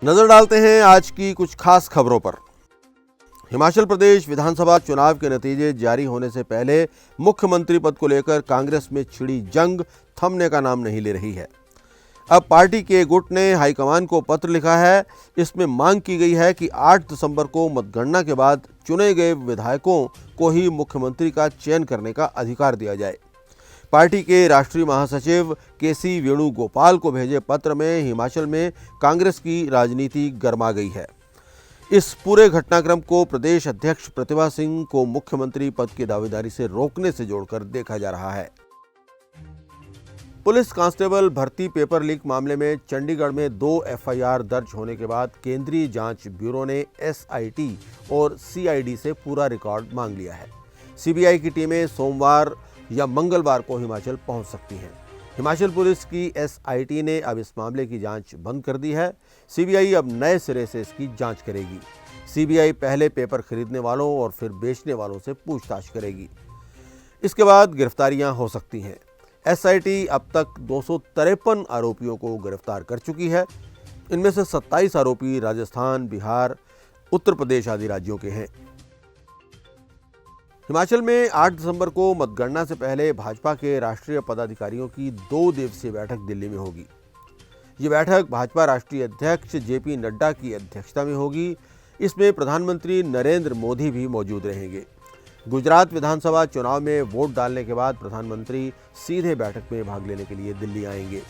नजर डालते हैं आज की कुछ खास खबरों पर। हिमाचल प्रदेश विधानसभा चुनाव के नतीजे जारी होने से पहले मुख्यमंत्री पद को लेकर कांग्रेस में छिड़ी जंग थमने का नाम नहीं ले रही है। अब पार्टी के गुट ने हाईकमान को पत्र लिखा है। इसमें मांग की गई है कि 8 दिसंबर को मतगणना के बाद चुने गए विधायकों को ही मुख्यमंत्री का चयन करने का अधिकार दिया जाए। पार्टी के राष्ट्रीय महासचिव केसी वेणुगोपाल को भेजे पत्र में हिमाचल में कांग्रेस की राजनीति गर्मा गई है। इस पूरे घटनाक्रम को प्रदेश अध्यक्ष प्रतिभा सिंह को मुख्यमंत्री पद की दावेदारी से रोकने से जोड़कर देखा जा रहा है। पुलिस कांस्टेबल भर्ती पेपर लीक मामले में चंडीगढ़ में 2 एफआईआर दर्ज होने के बाद केंद्रीय जांच ब्यूरो ने एसआईटी और सीआईडी से पूरा रिकॉर्ड मांग लिया है। सीबीआई की टीमें सोमवार या मंगलवार को हिमाचल पहुंच सकती हैं। हिमाचल पुलिस की एसआईटी ने अब इस मामले की जांच बंद कर दी है। सीबीआई अब नए सिरे से इसकी जांच करेगी। सीबीआई पहले पेपर खरीदने वालों और फिर बेचने वालों से पूछताछ करेगी। इसके बाद गिरफ्तारियां हो सकती हैं। एसआईटी अब तक 253 आरोपियों को गिरफ्तार कर चुकी है। इनमें से 27 आरोपी राजस्थान, बिहार, उत्तर प्रदेश आदि राज्यों के हैं। हिमाचल में 8 दिसंबर को मतगणना से पहले भाजपा के राष्ट्रीय पदाधिकारियों की 2 दिवसीय बैठक दिल्ली में होगी। ये बैठक भाजपा राष्ट्रीय अध्यक्ष जेपी नड्डा की अध्यक्षता में होगी। इसमें प्रधानमंत्री नरेंद्र मोदी भी मौजूद रहेंगे। गुजरात विधानसभा चुनाव में वोट डालने के बाद प्रधानमंत्री सीधे बैठक में भाग लेने के लिए दिल्ली आएंगे।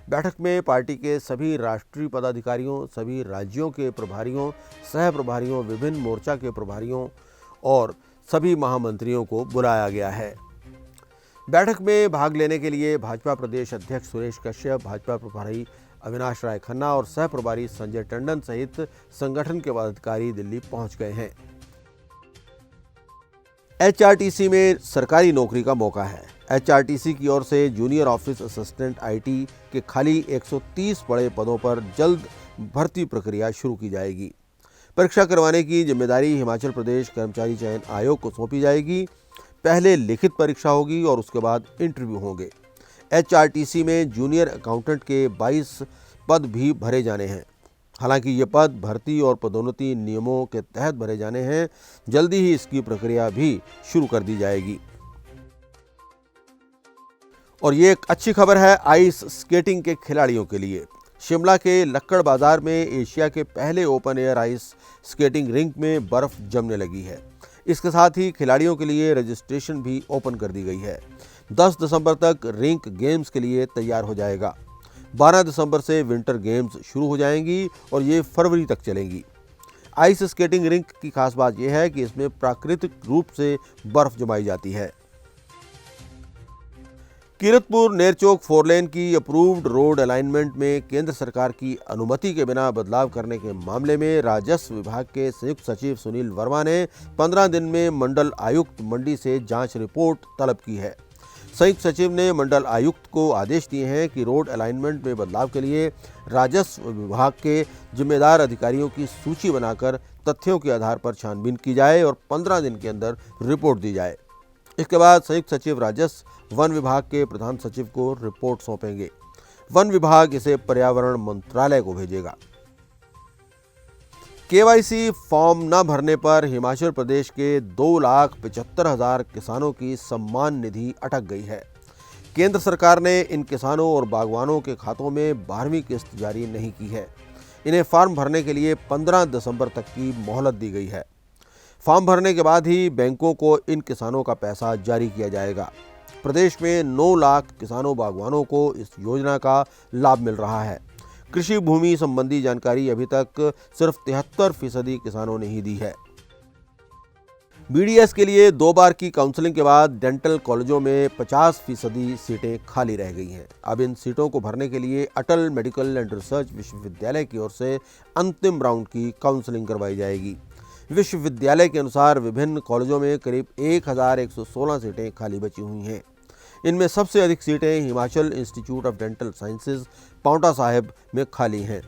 बैठक में पार्टी के सभी राष्ट्रीय पदाधिकारियों, सभी राज्यों के प्रभारियों, सह प्रभारियों, विभिन्न मोर्चा के प्रभारियों और सभी महामंत्रियों को बुलाया गया है। बैठक में भाग लेने के लिए भाजपा प्रदेश अध्यक्ष सुरेश कश्यप, भाजपा प्रभारी अविनाश राय खन्ना और सह प्रभारी संजय टंडन सहित संगठन के पदाधिकारी दिल्ली पहुंच गए हैं। एचआरटीसी में सरकारी नौकरी का मौका है। एचआरटीसी की ओर से जूनियर ऑफिस असिस्टेंट आईटी के खाली 130 बड़े पदों पर जल्द भर्ती प्रक्रिया शुरू की जाएगी। परीक्षा करवाने की जिम्मेदारी हिमाचल प्रदेश कर्मचारी चयन आयोग को सौंपी जाएगी। पहले लिखित परीक्षा होगी और उसके बाद इंटरव्यू होंगे। एचआरटीसी में जूनियर अकाउंटेंट के 22 पद भी भरे जाने हैं। हालांकि ये पद भर्ती और पदोन्नति नियमों के तहत भरे जाने हैं। जल्दी ही इसकी प्रक्रिया भी शुरू कर दी जाएगी। और ये एक अच्छी खबर है आइस स्केटिंग के खिलाड़ियों के लिए। शिमला के लक्कड़ बाजार में एशिया के पहले open air ice skating rink में बर्फ जमने लगी है। इसके साथ ही खिलाड़ियों के लिए रजिस्ट्रेशन भी ओपन कर दी गई है। 10 दिसंबर तक रिंक गेम्स के लिए तैयार हो जाएगा। 12 दिसंबर से विंटर गेम्स शुरू हो जाएंगी और ये फरवरी तक चलेंगी। आइस स्केटिंग रिंक की खास बात यह है कि इसमें प्राकृतिक रूप से बर्फ जमाई जाती है। कीरतपुर नेरचौक 4 लेन की अप्रूव्ड रोड अलाइनमेंट में केंद्र सरकार की अनुमति के बिना बदलाव करने के मामले में राजस्व विभाग के संयुक्त सचिव सुनील वर्मा ने 15 दिन में मंडल आयुक्त मंडी से जांच रिपोर्ट तलब की है। संयुक्त सचिव ने मंडल आयुक्त को आदेश दिए हैं कि रोड अलाइनमेंट में बदलाव के लिए राजस्व विभाग के जिम्मेदार अधिकारियों की सूची बनाकर तथ्यों के आधार पर छानबीन की जाए और 15 दिन के अंदर रिपोर्ट दी जाए। इसके बाद संयुक्त सचिव राजस्व वन विभाग के प्रधान सचिव को रिपोर्ट सौंपेंगे। वन विभाग इसे पर्यावरण मंत्रालय को भेजेगा। केवाईसी फॉर्म न भरने पर हिमाचल प्रदेश के 2,75,000 किसानों की सम्मान निधि अटक गई है। केंद्र सरकार ने इन किसानों और बागवानों के खातों में 12वीं किस्त जारी नहीं की है। इन्हें फॉर्म भरने के लिए 15 दिसंबर तक की मोहलत दी गई है। फॉर्म भरने के बाद ही बैंकों को इन किसानों का पैसा जारी किया जाएगा। प्रदेश में 9 लाख किसानों बागवानों को इस योजना का लाभ मिल रहा है। कृषि भूमि संबंधी जानकारी अभी तक सिर्फ 73% किसानों ने ही दी है। बीडीएस के लिए 2 बार की काउंसलिंग के बाद डेंटल कॉलेजों में 50% सीटें खाली रह गई हैं। अब इन सीटों को भरने के लिए अटल मेडिकल एंड रिसर्च विश्वविद्यालय की ओर से अंतिम राउंड की काउंसलिंग करवाई जाएगी। विश्वविद्यालय के अनुसार विभिन्न कॉलेजों में करीब 1116 सीटें खाली बची हुई हैं। इनमें सबसे अधिक सीटें Himachal institute of dental sciences Paonta Sahib में खाली हैं।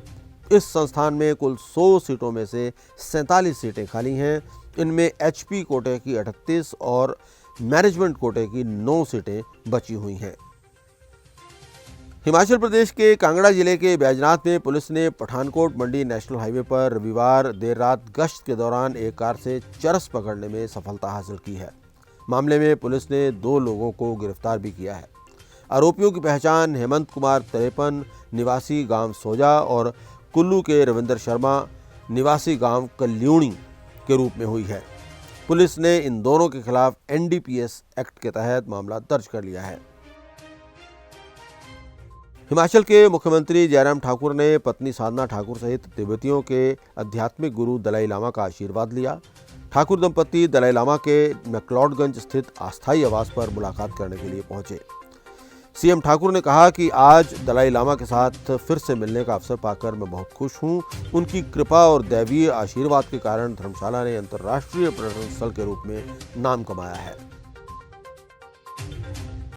इस संस्थान में कुल 100 सीटों में से 47 सीटें खाली हैं। इनमें एचपी कोटे की 38 और मैनेजमेंट कोटे की 9 सीटें बची हुई हैं। हिमाचल प्रदेश के कांगड़ा जिले के बैजनाथ में पुलिस ने पठानकोट मंडी नेशनल हाईवे पर रविवार देर रात गश्त के दौरान एक कार से चरस पकड़ने में सफलता हासिल की है। मामले में पुलिस ने 2 लोगों को गिरफ्तार भी किया है। आरोपियों की पहचान हेमंत कुमार 53 निवासी गांव सोजा और कुल्लू के रविंद्र शर्मा निवासी गांव कल्यूणी के रूप में हुई है। पुलिस ने इन दोनों के खिलाफ NDPS एक्ट के तहत मामला दर्ज कर लिया है। हिमाचल के मुख्यमंत्री जयराम ठाकुर ने पत्नी साधना ठाकुर सहित तिब्बतियों के आध्यात्मिक गुरु दलाई लामा का आशीर्वाद लिया। ठाकुर दंपत्ति दलाई लामा के मैक्लोडगंज स्थित अस्थायी आवास पर मुलाकात करने के लिए पहुंचे। सीएम ठाकुर ने कहा कि आज दलाई लामा के साथ फिर से मिलने का अवसर पाकर मैं बहुत खुश हूं। उनकी कृपा और दैवीय आशीर्वाद के कारण धर्मशाला ने अंतर्राष्ट्रीय पर्यटन स्थल के रूप में नाम कमाया है।